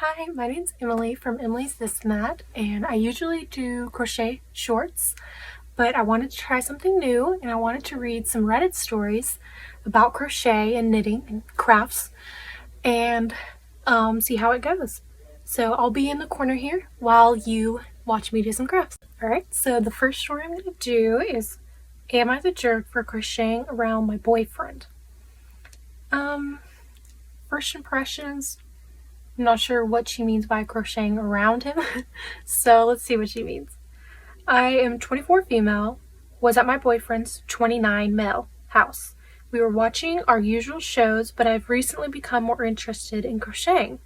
Hi, my name's Emily from Emilysthis&that, and I usually do crochet shorts, but I wanted to try something new, and I wanted to read some Reddit stories about crochet and knitting and crafts, and see how it goes. So I'll be in the corner here while you watch me do some crafts. Alright, so the first story I'm going to do is, Am I the jerk for crocheting around my boyfriend? First impressions, I'm not sure what she means by crocheting around him, so let's see what she means. I am 24 female, was at my boyfriend's 29 male house. We were watching our usual shows, but I've recently become more interested in crocheting.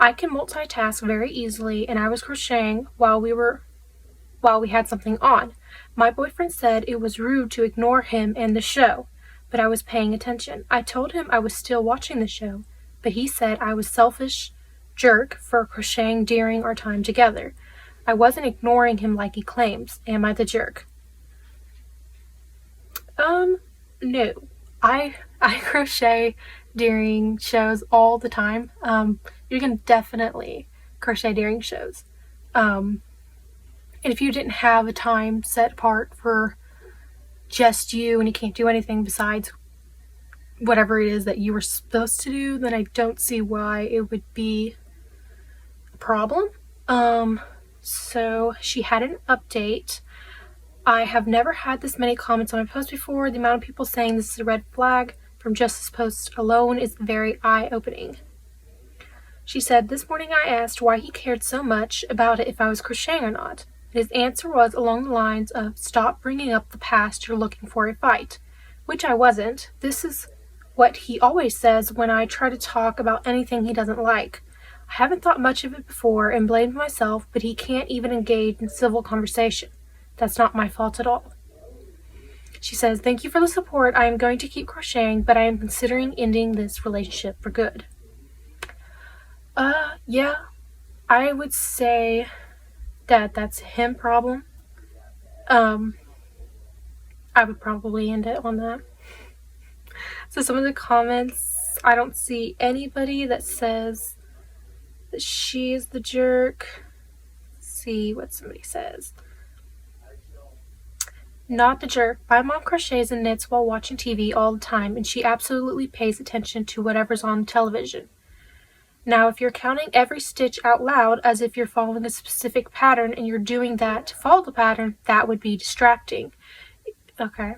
I can multitask very easily, and I was crocheting while we had something on. My boyfriend said it was rude to ignore him and the show, but I was paying attention. I told him I was still watching the show, but he said I was selfish jerk for crocheting during our time together. I wasn't ignoring him like he claims. Am I the jerk? No. I crochet during shows all the time. You can definitely crochet during shows. And if you didn't have a time set apart for just you and you can't do anything besides whatever it is that you were supposed to do, then I don't see why it would be a problem. So she had an update. I have never had this many comments on my post before. The amount of people saying this is a red flag from just this post alone is very eye-opening. She said, this morning I asked why he cared so much about it if I was crocheting or not. His answer was along the lines of, stop bringing up the past, you're looking for a fight. Which I wasn't. This is what he always says when I try to talk about anything he doesn't like. I haven't thought much of it before and blamed myself, but he can't even engage in civil conversation. That's not my fault at all. She says, thank you for the support. I am going to keep crocheting, but I am considering ending this relationship for good. Yeah, I would say that that's him problem. I would probably end it on that. So some of the comments, I don't see anybody that says that she is the jerk. Let's see what somebody says. Not the jerk. My mom crochets and knits while watching TV all the time, and she absolutely pays attention to whatever's on television. Now, if you're counting every stitch out loud as if you're following a specific pattern and you're doing that to follow the pattern, that would be distracting. Okay.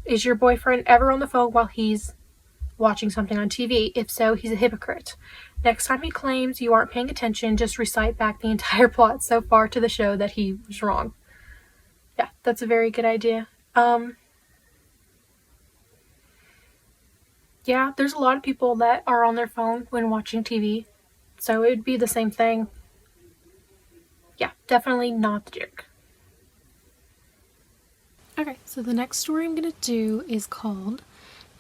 Is your boyfriend ever on the phone while he's watching something on TV? If so, he's a hypocrite. Next time he claims you aren't paying attention, just recite back the entire plot so far to the show that he was wrong. Yeah, that's a very good idea. Yeah, there's a lot of people that are on their phone when watching TV, so it would be the same thing. Yeah, definitely not the jerk. Okay, so the next story I'm going to do is called,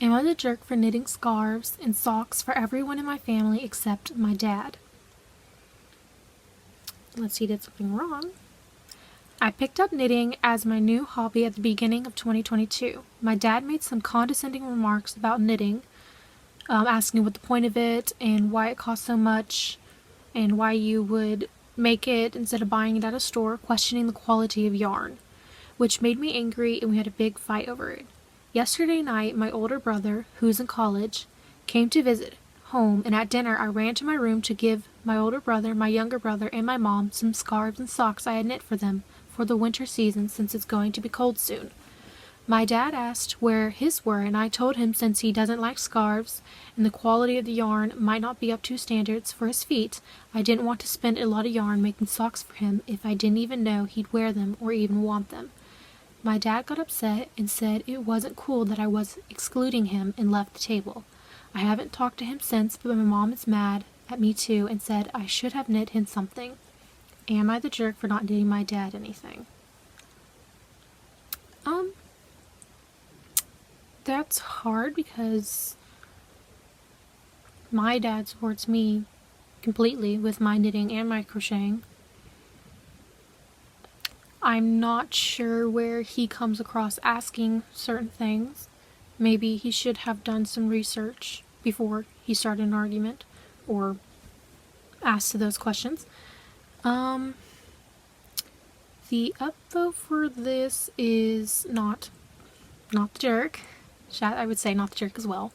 Am I the jerk for knitting scarves and socks for everyone in my family except my dad? Let's see, did something wrong. I picked up knitting as my new hobby at the beginning of 2022. My dad made some condescending remarks about knitting, asking what the point of it and why it cost so much and why you would make it instead of buying it at a store, questioning the quality of yarn, which made me angry and we had a big fight over it. Yesterday night, my older brother, who's in college, came to visit home, and at dinner I ran to my room to give my older brother, my younger brother, and my mom some scarves and socks I had knit for them for the winter season since it's going to be cold soon. My dad asked where his were, and I told him since he doesn't like scarves and the quality of the yarn might not be up to standards for his feet, I didn't want to spend a lot of yarn making socks for him if I didn't even know he'd wear them or even want them. My dad got upset and said it wasn't cool that I was excluding him and left the table. I haven't talked to him since, but my mom is mad at me too and said I should have knit him something. Am I the jerk for not knitting my dad anything? That's hard because my dad supports me completely with my knitting and my crocheting. I'm not sure where he comes across asking certain things. Maybe he should have done some research before he started an argument, or as to those questions. The upvote for this is not the jerk. I would say not the jerk as well.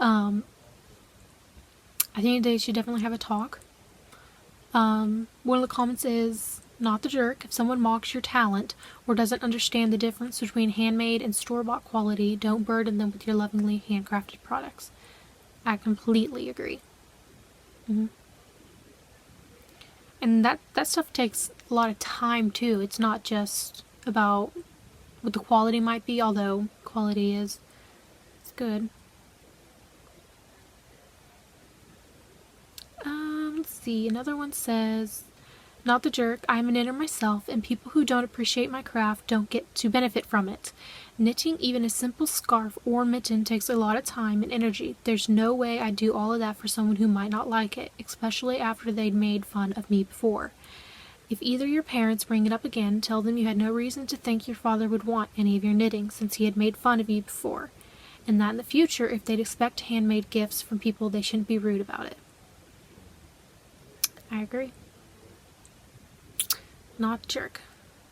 I think they should definitely have a talk. One of the comments is not the jerk. If someone mocks your talent or doesn't understand the difference between handmade and store-bought quality, don't burden them with your lovingly handcrafted products. I completely agree. And that stuff takes a lot of time too. It's not just about what the quality might be, although quality is good. Let's see. Another one says, not the jerk. I'm a knitter myself, and people who don't appreciate my craft don't get to benefit from it. Knitting even a simple scarf or mitten takes a lot of time and energy. There's no way I'd do all of that for someone who might not like it, especially after they'd made fun of me before. If either your parents bring it up again, tell them you had no reason to think your father would want any of your knitting since he had made fun of you before, and that in the future, if they'd expect handmade gifts from people, they shouldn't be rude about it. I agree. Not jerk.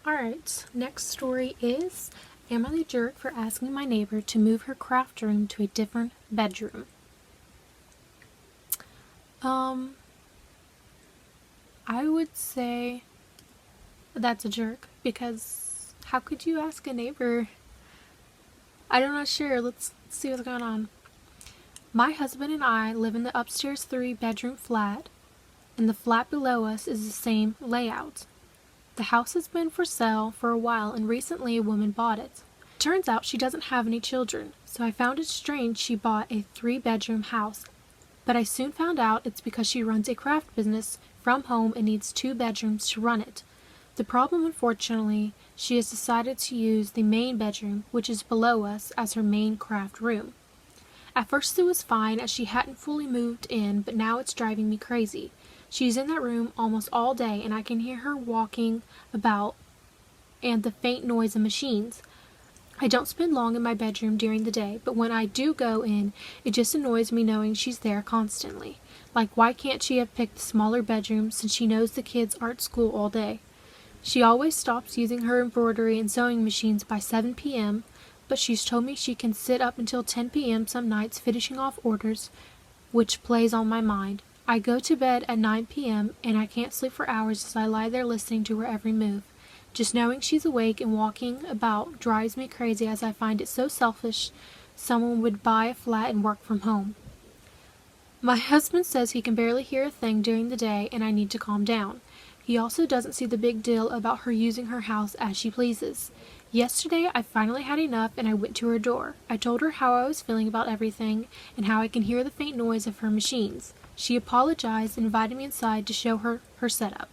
Alright, next story is, am I the jerk for asking my neighbor to move her craft room to a different bedroom? I would say that's a jerk, because how could you ask a neighbor? I'm not sure. Let's see what's going on. My husband and I live in the upstairs 3-bedroom flat, and the flat below us is the same layout. The house has been for sale for a while, and recently a woman bought it. Turns out she doesn't have any children, so I found it strange she bought a 3-bedroom house. But I soon found out it's because she runs a craft business from home and needs 2 bedrooms to run it. The problem, unfortunately, she has decided to use the main bedroom, which is below us, as her main craft room. At first it was fine as she hadn't fully moved in, but now it's driving me crazy. She's in that room almost all day, and I can hear her walking about and the faint noise of machines. I don't spend long in my bedroom during the day, but when I do go in, it just annoys me knowing she's there constantly. Like, why can't she have picked the smaller bedroom since she knows the kids are at school all day? She always stops using her embroidery and sewing machines by 7 p.m., but she's told me she can sit up until 10 p.m. some nights finishing off orders, which plays on my mind. I go to bed at 9 p.m. and I can't sleep for hours as I lie there listening to her every move. Just knowing she's awake and walking about drives me crazy, as I find it so selfish someone would buy a flat and work from home. My husband says he can barely hear a thing during the day and I need to calm down. He also doesn't see the big deal about her using her house as she pleases. Yesterday I finally had enough and I went to her door. I told her how I was feeling about everything and how I can hear the faint noise of her machines. She apologized and invited me inside to show her her setup.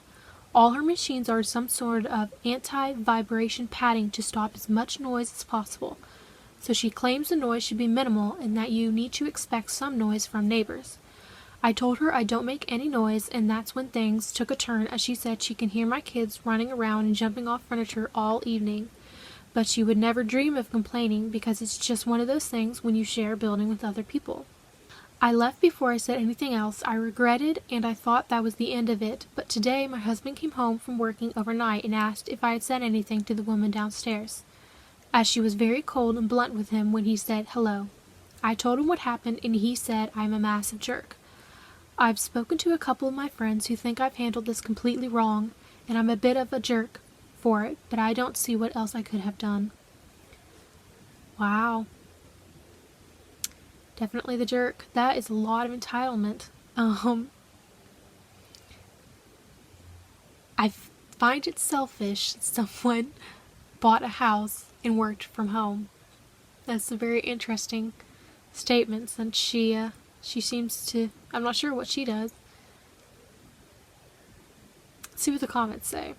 All her machines are some sort of anti-vibration padding to stop as much noise as possible. So she claims the noise should be minimal and that you need to expect some noise from neighbors. I told her I don't make any noise, and that's when things took a turn, as she said she can hear my kids running around and jumping off furniture all evening. But she would never dream of complaining because it's just one of those things when you share a building with other people. I left before I said anything else. I regretted and I thought that was the end of it, but today my husband came home from working overnight and asked if I had said anything to the woman downstairs, as she was very cold and blunt with him when he said hello. I told him what happened and he said I'm a massive jerk. I've spoken to a couple of my friends who think I've handled this completely wrong, and I'm a bit of a jerk for it, but I don't see what else I could have done. Wow. Definitely the jerk. That is a lot of entitlement. I find it selfish that someone bought a house and worked from home. That's a very interesting statement, since she seems to, I'm not sure what she does. Let's see what the comments say.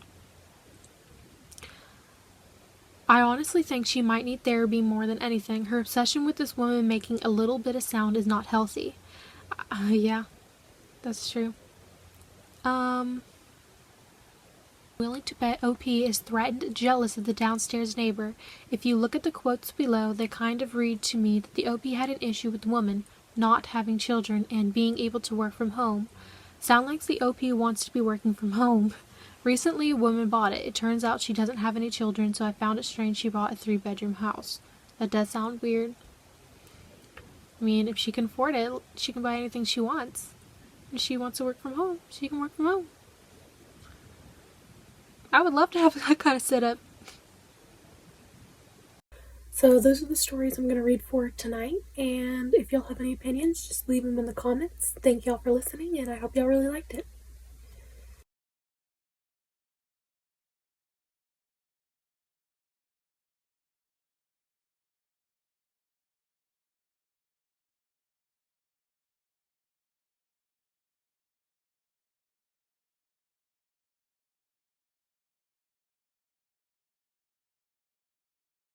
I honestly think she might need therapy more than anything. Her obsession with this woman making a little bit of sound is not healthy. Yeah, that's true. Willing to bet OP is threatened jealous of the downstairs neighbor. If you look at the quotes below, they kind of read to me that the OP had an issue with the woman not having children and being able to work from home. Sound like the OP wants to be working from home. Recently, a woman bought it. It turns out she doesn't have any children, so I found it strange she bought a 3-bedroom house. That does sound weird. I mean, if she can afford it, she can buy anything she wants. If she wants to work from home, she can work from home. I would love to have that kind of setup. So those are the stories I'm going to read for tonight, and if y'all have any opinions, just leave them in the comments. Thank y'all for listening, and I hope y'all really liked it.